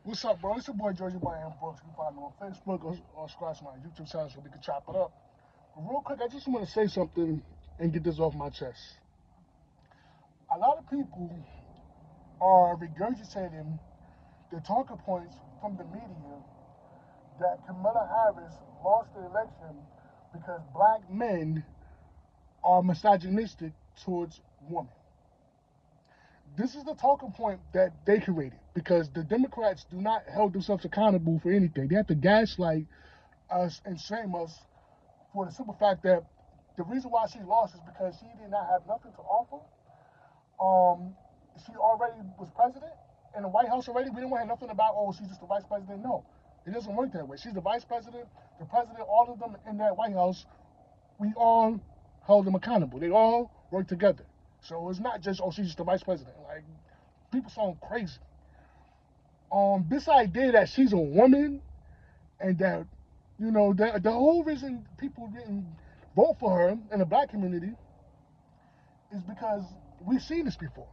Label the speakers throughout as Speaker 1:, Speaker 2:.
Speaker 1: What's up, bro? It's your boy Georgie Boy M Brooks. You can find me on Facebook or subscribe to my YouTube channel so we can chop it up. But real quick, I just want to say something and get this off my chest. A lot of people are regurgitating the talking points from the media that Kamala Harris lost the election because black men are misogynistic towards women. This is the talking point that they created because the Democrats do not hold themselves accountable for anything. They have to gaslight us and shame us for the simple fact that the reason why she lost is because she did not have nothing to offer. She already was president in the White House already. We didn't want nothing about, oh, she's just the vice president. No, it doesn't work that way. She's the vice president, the president, all of them in that White House. We all hold them accountable. They all work together. So it's not just, oh, she's just the vice president. Like, people sound crazy. This idea that she's a woman and that, the whole reason people didn't vote for her in the black community is because we've seen this before.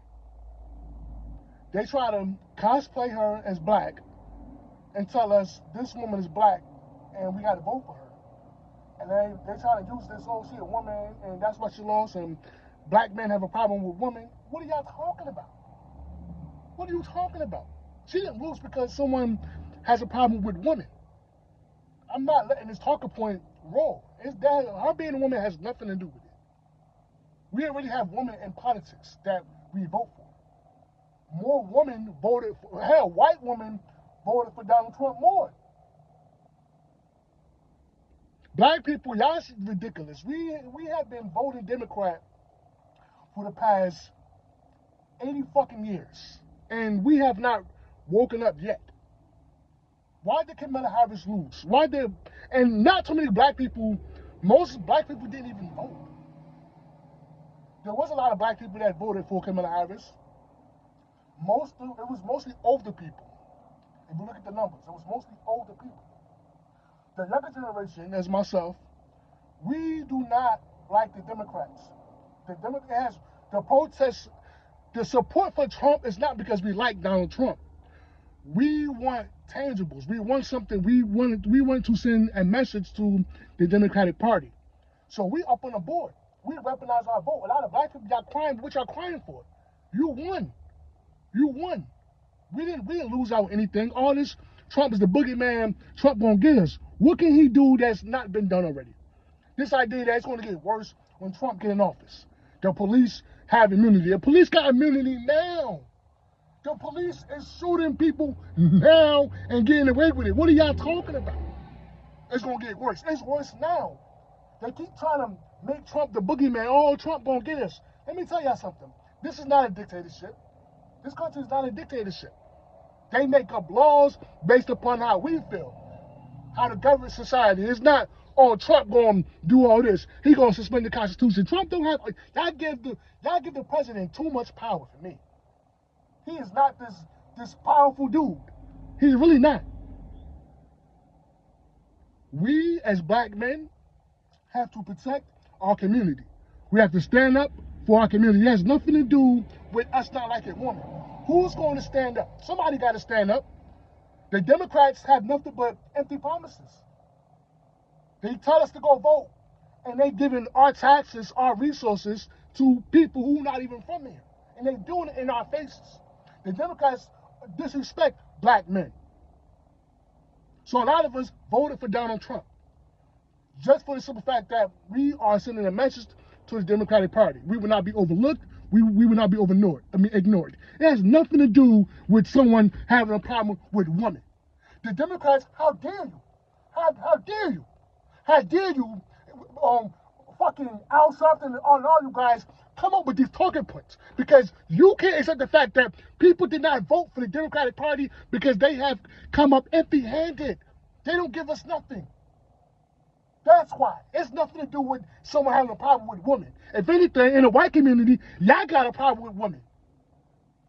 Speaker 1: They try to cosplay her as black and tell us this woman is black and we got to vote for her. And they try to use this, oh, she a woman and that's why she lost and black men have a problem with women. What are y'all talking about? What are you talking about? She didn't lose because someone has a problem with women. I'm not letting this talking point roll. It's that her being a woman has nothing to do with it. We already have women in politics that we vote for. More women voted for, hell, white women voted for Donald Trump more. Black people, y'all is ridiculous. We have been voting Democrat for the past 80 fucking years. And we have not woken up yet. Why did Kamala Harris lose? And not too many black people, most black people didn't even vote. There was a lot of black people that voted for Kamala Harris. It was mostly older people. If you look at the numbers, it was mostly older people. The younger generation, as myself, we do not like the Democrats. The protests, the support for Trump is not because we like Donald Trump. We want tangibles. We want something. We want to send a message to the Democratic Party. So we up on the board. We weaponize our vote. A lot of black people got crying. What y'all crying for? You won. You won. We didn't lose out anything. All this Trump is the boogeyman. Trump gonna get us. What can he do that's not been done already? This idea that it's gonna get worse when Trump get in office. The police have immunity. The police got immunity now. The police is shooting people now and getting away with it. What are y'all talking about? It's gonna get worse. It's worse now. They keep trying to make Trump the boogeyman. Oh, Trump gonna get us. Let me tell y'all something. This is not a dictatorship. This country is not a dictatorship. They make up laws based upon how we feel, how to govern society. It's not, oh, Trump gonna do all this. He gonna suspend the Constitution. Trump don't have. Y'all give the president too much power for me. He is not this powerful dude. He's really not. We as black men have to protect our community. We have to stand up for our community. It has nothing to do with us not liking women. Who's going to stand up? Somebody got to stand up. The Democrats have nothing but empty promises. They tell us to go vote, and they giving our taxes, our resources to people who not even from here, and they doing it in our faces. The Democrats disrespect black men. So a lot of us voted for Donald Trump just for the simple fact that we are sending a message to the Democratic Party. We will not be overlooked. We will not be ignored. It has nothing to do with someone having a problem with women. The Democrats, how dare you? How dare you? How dare you, fucking Al Sharpton and all you guys come up with these talking points? Because you can't accept the fact that people did not vote for the Democratic Party because they have come up empty-handed. They don't give us nothing. That's why. It's nothing to do with someone having a problem with women. If anything, in the white community, y'all got a problem with women.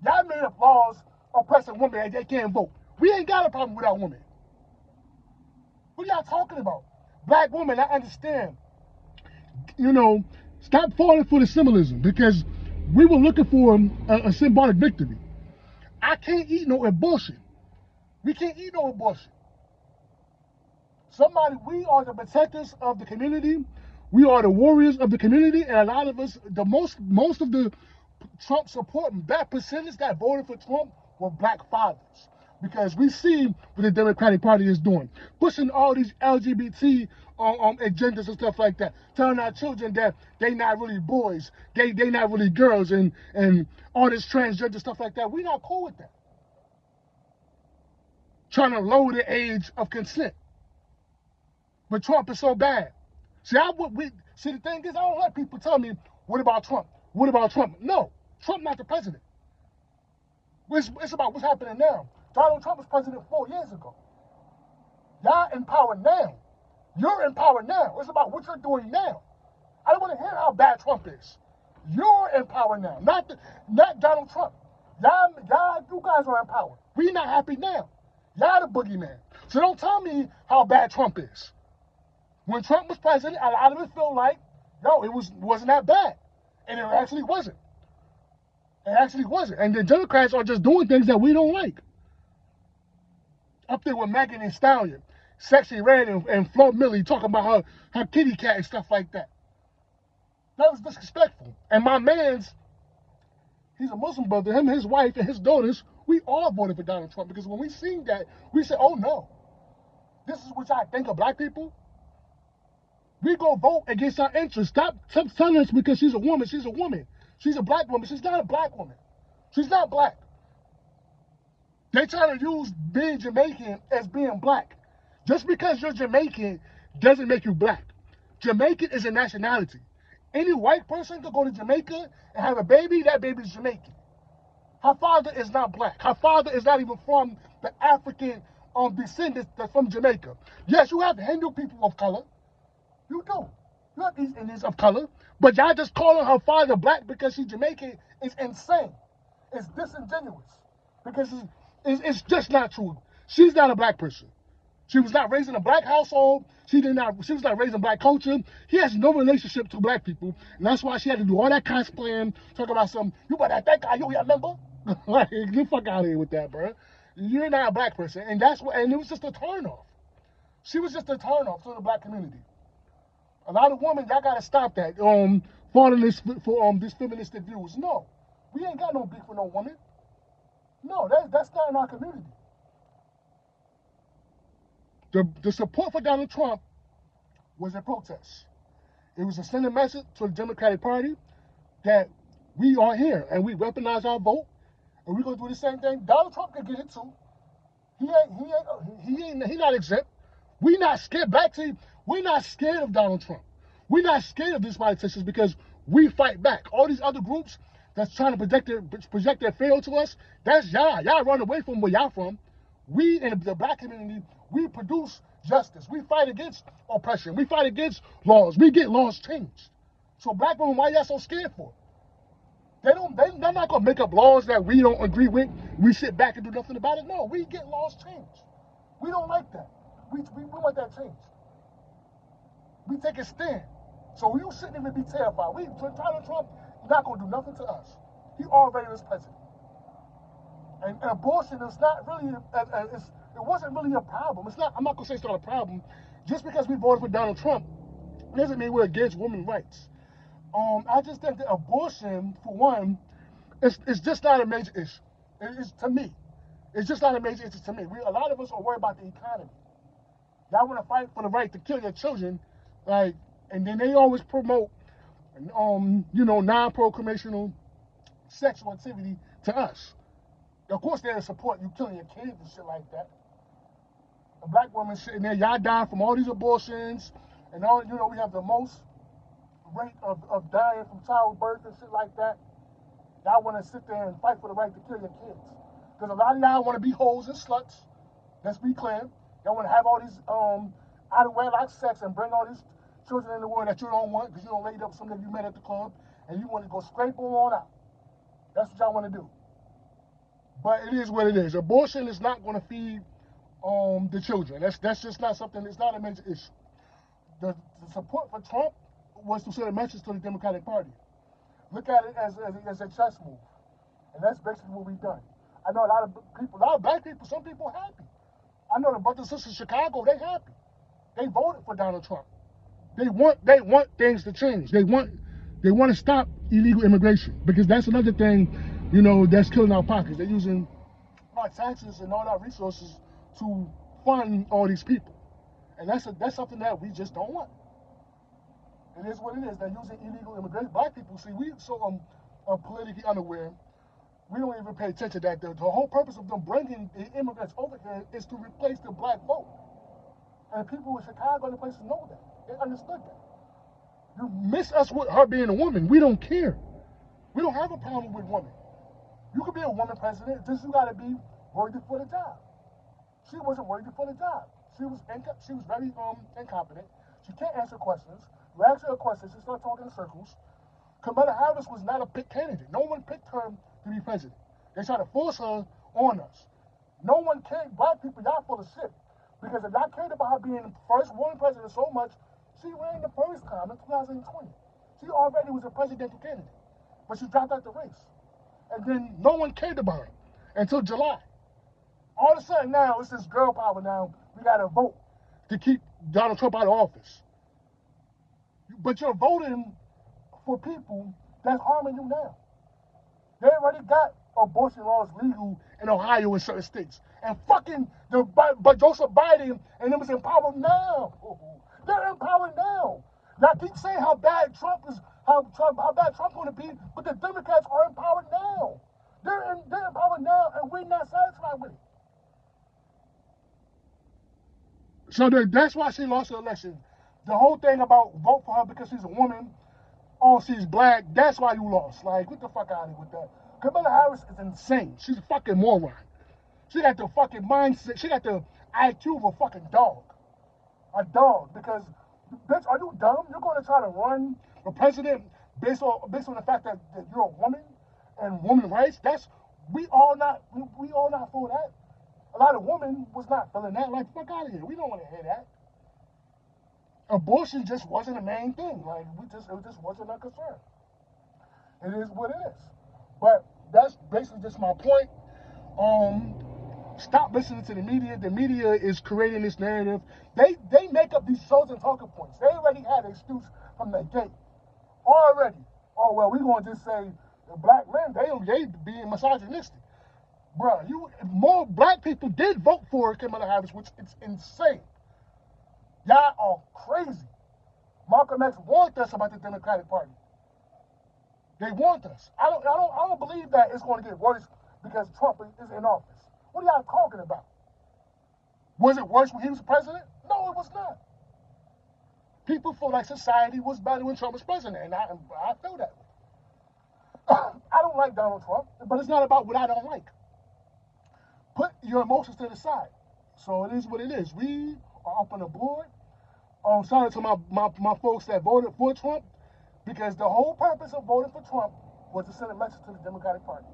Speaker 1: Y'all made up laws oppressing women and they can't vote. We ain't got a problem with our women. What are y'all talking about? Black women, I understand. Stop falling for the symbolism because we were looking for a symbolic victory. I can't eat no abortion. We can't eat no abortion. We are the protectors of the community. We are the warriors of the community, and a lot of us, most of the Trump support, that percentage that voted for Trump were black fathers. Because we see what the Democratic Party is doing, pushing all these LGBT agendas and stuff like that, telling our children that they not really boys, they not really girls, and all this transgender stuff like that. We're not cool with that. Trying to lower the age of consent. But Trump is so bad. See, the thing is, I don't let people tell me, what about Trump? What about Trump? No, Trump not the president. It's about what's happening now. Donald Trump was president 4 years ago. Y'all in power now. You're in power now. It's about what you're doing now. I don't want to hear how bad Trump is. You're in power now, not Donald Trump. You guys are in power. We're not happy now. Y'all the boogeyman. So don't tell me how bad Trump is. When Trump was president, a lot of us feel like, it wasn't that bad. And it actually wasn't. It actually wasn't. And the Democrats are just doing things that we don't like. Up there with Megan Thee Stallion, Sexy Red and Flo Milli talking about her kitty cat and stuff like that. That was disrespectful. And my man's, he's a Muslim brother, him and his wife and his daughters, we all voted for Donald Trump. Because when we seen that, we said, oh no, this is what y'all think of black people? We go vote against our interests. Stop telling us because she's a woman. She's a woman. She's a black woman. She's not a black woman. She's not black. They try to use being Jamaican as being black. Just because you're Jamaican doesn't make you black. Jamaican is a nationality. Any white person could go to Jamaica and have a baby, that baby's Jamaican. Her father is not black. Her father is not even from the African descendants that's from Jamaica. Yes, you have Hindu people of color. You do. You have East Indians of color. But y'all just calling her father black because she's Jamaican is insane. It's disingenuous. Because it's just not true. She's not a black person. She was not raised in a black household. She was not raised in black culture. He has no relationship to black people. And that's why she had to do all that cosplaying, talk about you better that guy, you remember? Like, get the fuck out of here with that, bro. You're not a black person. And it was just a turnoff. She was just a turnoff to the black community. A lot of women, y'all gotta stop that. Following this feministic views. No, we ain't got no beef with no woman. No, that's not in our community. The support for Donald Trump was a protest. It was to send a message to the Democratic Party that we are here and we weaponize our vote and we're gonna do the same thing. Donald Trump can get it too. He not exempt. We not scared. We're not scared of Donald Trump. We're not scared of these politicians because we fight back. All these other groups that's trying to project their fail to us, that's y'all. Y'all run away from where y'all from. We in the black community, we produce justice. We fight against oppression. We fight against laws. We get laws changed. So black women, why y'all so scared for? They're not gonna make up laws that we don't agree with. We sit back and do nothing about it. No, we get laws changed. We don't like that. We want that changed. We take a stand. So you shouldn't even be terrified. Donald Trump not gonna do nothing to us. He already is president. And abortion is not really, it wasn't really a problem. I'm not gonna say it's not a problem. Just because we voted for Donald Trump doesn't mean we're against women's rights. I just think that abortion, for one, it's just not a major issue. It's to me. It's just not a major issue to me. A lot of us are worried about the economy. Y'all want to fight for the right to kill your children, like, and then they always promote, non-procreational sexual activity to us. Of course, they'll support you killing your kids and shit like that. A black woman sitting there, y'all dying from all these abortions, and all, we have the most rate of dying from childbirth and shit like that. Y'all want to sit there and fight for the right to kill your kids. Because a lot of y'all want to be hoes and sluts. Let's be clear. Y'all want to have all these out of wedlock sex and bring all these children in the world that you don't want because you don't laid up with somebody you met at the club and you want to go scrape them on out. That's what y'all want to do. But it is what it is. Abortion is not going to feed the children. That's just not something. It's not a major issue. The support for Trump was to send a message to the Democratic Party. Look at it as a chess move, and that's basically what we've done. I know a lot of black people. Some people are happy. I know the brothers and sisters in Chicago, they happy. They voted for Donald Trump. They want things to change. They want to stop illegal immigration, because that's another thing, that's killing our pockets. They're using our taxes and all our resources to fund all these people, and that's something that we just don't want. It is what it is. They're using illegal immigration. Black people, see, we so politically unaware. We don't even pay attention to that. The whole purpose of them bringing the immigrants over here is to replace the black vote. And people in Chicago and the places know that. They understood that. You miss us with her being a woman. We don't care. We don't have a problem with women. You could be a woman president, just you got to be worthy for the job. She wasn't worthy for the job. She was very incompetent. She can't answer questions. You ask her a question, she starts talking in circles. Kamala Harris was not a picked candidate. No one picked her to be president. They tried to force her on us. No one cared. Black people, y'all full of shit. Because if y'all cared about her being the first woman president so much, she ran the first time in 2020. She already was a presidential candidate. But she dropped out the race. And then no one cared about her until July. All of a sudden now, it's this girl power now. We got to vote to keep Donald Trump out of office. But you're voting for people that's harming you now. They already got abortion laws legal in Ohio and certain states. And but Joseph Biden and them is empowered now. They're empowered now. Y'all keep saying how bad Trump is, how bad Trump going to be, but the Democrats are empowered now. They're empowered now, and we're not satisfied with it. So that's why she lost the election. The whole thing about vote for her because she's a woman, oh, she's black, that's why you lost. Like, get the fuck out of here with that. Kamala Harris is insane. She's a fucking moron. She got the fucking mindset, she got the IQ of a fucking dog. A dog, because, bitch, are you dumb? You're going to try to run for president based on the fact that you're a woman and woman rights? We all not for that. A lot of women was not feeling that. Like, fuck out of here. We don't want to hear that. Abortion just wasn't a main thing. Like, it just wasn't a concern. It is what it is. But that's basically just my point. Stop listening to the media. The media is creating this narrative. They make up these shows and talking points. They already had an excuse from the gate. Already. Oh, well, we're going to just say the black men, they being misogynistic. Bruh, more black people did vote for Kamala Harris, which is insane. Y'all are crazy. Malcolm X warned us about the Democratic Party. They warned us. I don't believe that it's going to get worse because Trump is in office. What are y'all talking about? Was it worse when he was president? No, it was not. People feel like society was better when Trump was president, and I feel that. I don't like Donald Trump, but it's not about what I don't like. Put your emotions to the side. So it is what it is. We are up on the board. Shout out to my folks that voted for Trump, because the whole purpose of voting for Trump was to send a message to the Democratic Party.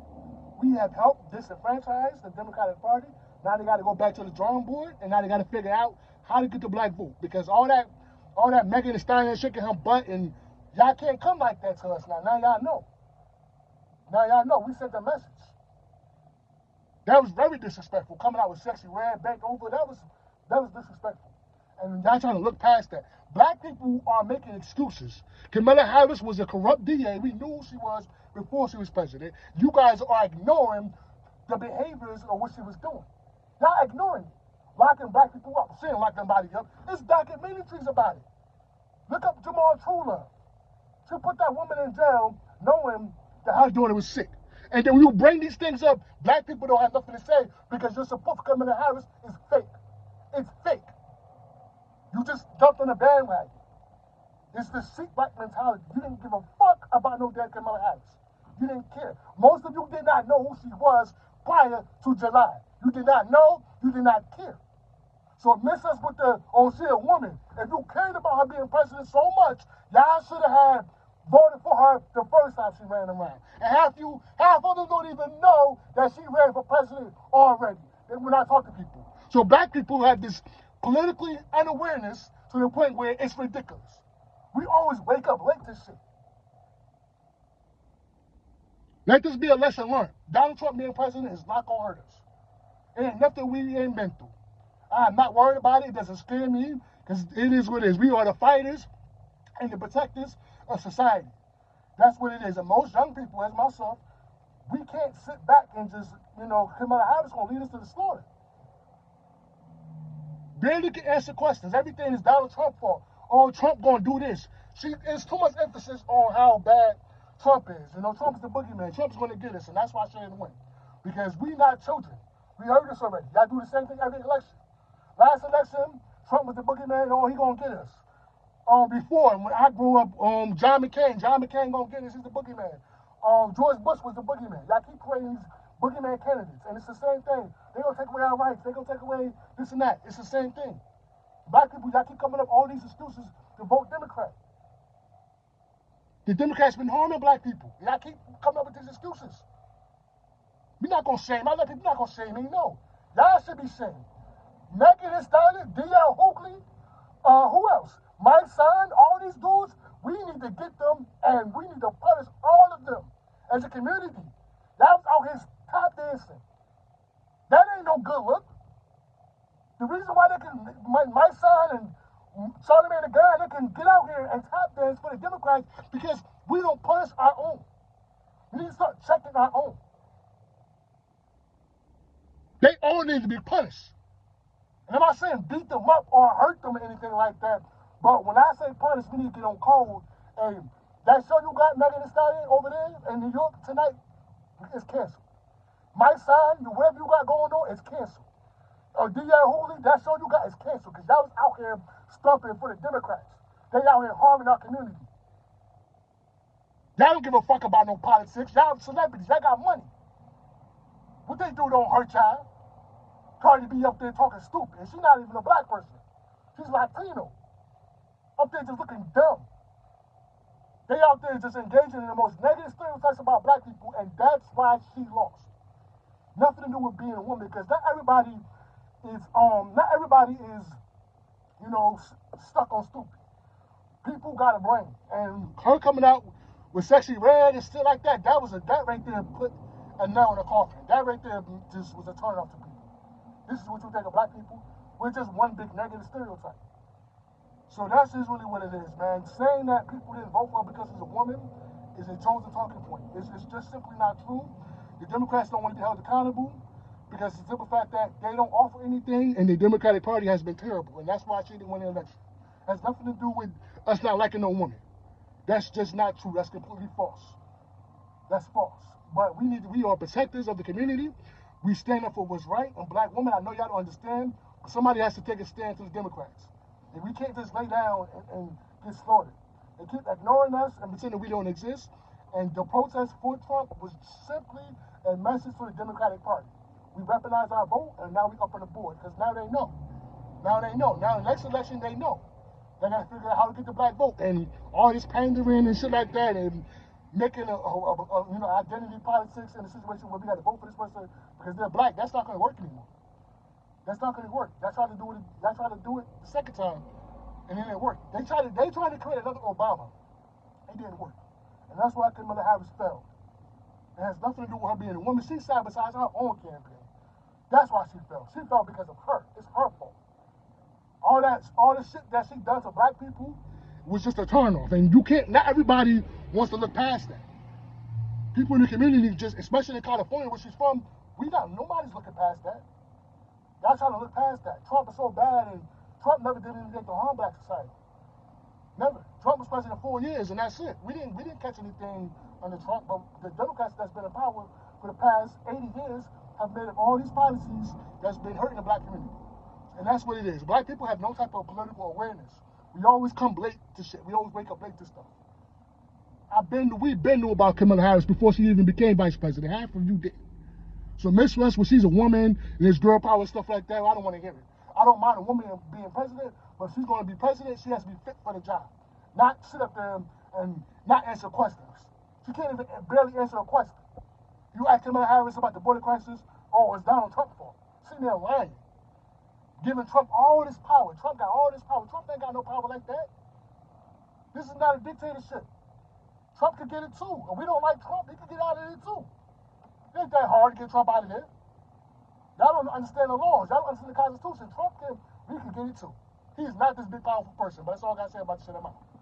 Speaker 1: We have helped disenfranchise the Democratic Party. Now they got to go back to the drawing board, and now they got to figure out how to get the black vote, because all that Megan Thee Stallion shaking her butt, and y'all can't come like that to us now. Now y'all know. Now y'all know. We sent a message. That was very disrespectful. Coming out with sexy red, bent over. That was disrespectful. And y'all trying to look past that. Black people are making excuses. Kamala Harris was a corrupt DA. We knew who she was before she was president. You guys are ignoring the behaviors of what she was doing. Y'all ignoring it. Locking black people up. Saying lock somebody up. There's documentaries about it. Look up Jamal Trulove. She put that woman in jail knowing that her daughter was sick. And then when you bring these things up, black people don't have nothing to say because your support for Kamala Harris is fake. It's fake. You just jumped on a bandwagon. It's the seat black mentality. You didn't give a fuck about no damn Kamala Harris. You didn't care. Most of you did not know who she was prior to July. You did not know. You did not care. So miss us with the, oh, she a woman. If you cared about her being president so much, y'all should have voted for her the first time she ran around. And half of them don't even know that she ran for president already. We're not talking to people. So black people have this politically unawareness to the point where it's ridiculous. We always wake up late to shit. Let this be a lesson learned. Donald Trump being president is not going to hurt us. It ain't nothing we ain't been through. I'm not worried about it. It doesn't scare me because it is what it is. We are the fighters and the protectors of society. That's what it is. And most young people, as myself, we can't sit back and just, Kamala Harris going to lead us to the slaughter. Barely can answer questions. Everything is Donald Trump's fault. Oh, Trump going to do this. See, there's too much emphasis on how bad Trump is. Trump is the boogeyman. Trump's going to get us, and that's why she didn't win. Because we not children. We heard this already. Y'all do the same thing every election. Last election, Trump was the boogeyman. Oh, he going to get us. Before, when I grew up, John McCain gonna get us. He's the boogeyman. George Bush was the boogeyman. Y'all keep creating these boogeyman candidates, and it's the same thing. They gonna take away our rights. They gonna take away this and that. It's the same thing. Black people, y'all keep coming up all these excuses to vote Democrat. The Democrats been harming black people. Y'all keep coming up with these excuses. We're not gonna shame. I let people not gonna shame me. No, y'all should be shamed. Megan Thee Stallion, D.L. Hughley, who else? My son, all these dudes, we need to get them and we need to punish all of them as a community. That was out here tap dancing. That ain't no good look. The reason why they can, my son and Charlamagne the God, they can get out here and tap dance for the Democrats because we don't punish our own. We need to start checking our own. They all need to be punished. And I'm not saying beat them up or hurt them or anything like that. But when I say punish, we need to get on code. And that show you got Megan Thee Stallion over there in New York tonight is canceled. My son, whatever you got going on, is canceled. D.L. Hughley, that show you got is canceled because y'all was out here stumping for the Democrats. They out here harming our community. Y'all don't give a fuck about no politics. Y'all celebrities. Y'all got money. What they do don't hurt y'all. Cardi B up there talking stupid. And she's not even a black person. She's Latino. Up there just looking dumb. They out there just engaging in the most negative stereotypes about black people, and that's why she lost. Nothing to do with being a woman, because not everybody is stuck on stupid. People got a brain, and her coming out with Sexy Red and shit like that, that right there put a nail in the coffin. That right there just was a turn off to people. This is what you think of black people? We're just one big negative stereotype. So that's just really what it is, man. Saying that people didn't vote for her because she's a woman is a chosen talking point. It's just simply not true. The Democrats don't want to be held accountable because the simple fact that they don't offer anything, and the Democratic Party has been terrible, and that's why she didn't win the election. It has nothing to do with us not liking no woman. That's just not true. That's completely false. That's false. But we are protectors of the community. We stand up for what's right. And black women, I know y'all don't understand, but somebody has to take a stand to the Democrats. And we can't just lay down and get slaughtered. They keep ignoring us and pretending we don't exist. And the protest for Trump was simply a message for the Democratic Party. We weaponized our vote, and now we up on the board because now they know. Now they know. Now in the next election, they know. They got to figure out how to get the black vote, and all this pandering and shit like that, and making identity politics in a situation where we got to vote for this person because they're black. That's not going to work anymore. That's not going to work. That's how to do it. That's how to do it the second time, and it didn't work. They tried to create another Obama. It didn't work, and that's why Kamala Harris failed. It has nothing to do with her being a woman. She sabotaged her own campaign. That's why she failed. She failed because of her. It's her fault. All the shit that she done to black people was just a turnoff, and you can't. Not everybody wants to look past that. People in the community, especially in California, where she's from, nobody's looking past that. Y'all trying to look past that. Trump is so bad, and Trump never did anything to harm black society. Never. Trump was president 4 years, and that's it. We didn't catch anything under Trump, but the Democrats that's been in power for the past 80 years have made up all these policies that's been hurting the black community. And that's what it is. Black people have no type of political awareness. We always come late to shit. We always wake up late to stuff. We've been knew about Kamala Harris before she even became vice president. Half of you didn't. So Miss West, when she's a woman, and there's girl power stuff like that, I don't want to hear it. I don't mind a woman being president, but if she's going to be president, she has to be fit for the job. Not sit up there and not answer questions. She can't even barely answer a question. You ask Kamala Harris about the border crisis, oh, it's Donald Trump's fault. Sitting there lying. Giving Trump all this power. Trump got all this power. Trump ain't got no power like that. This is not a dictatorship. Trump could get it too. And we don't like Trump, he could get out of it too. It ain't that hard to get Trump out of there. Y'all don't understand the laws. Y'all don't understand the Constitution. Trump can Guinea too. He is not this big powerful person, but that's all I gotta say about the shit I'm out.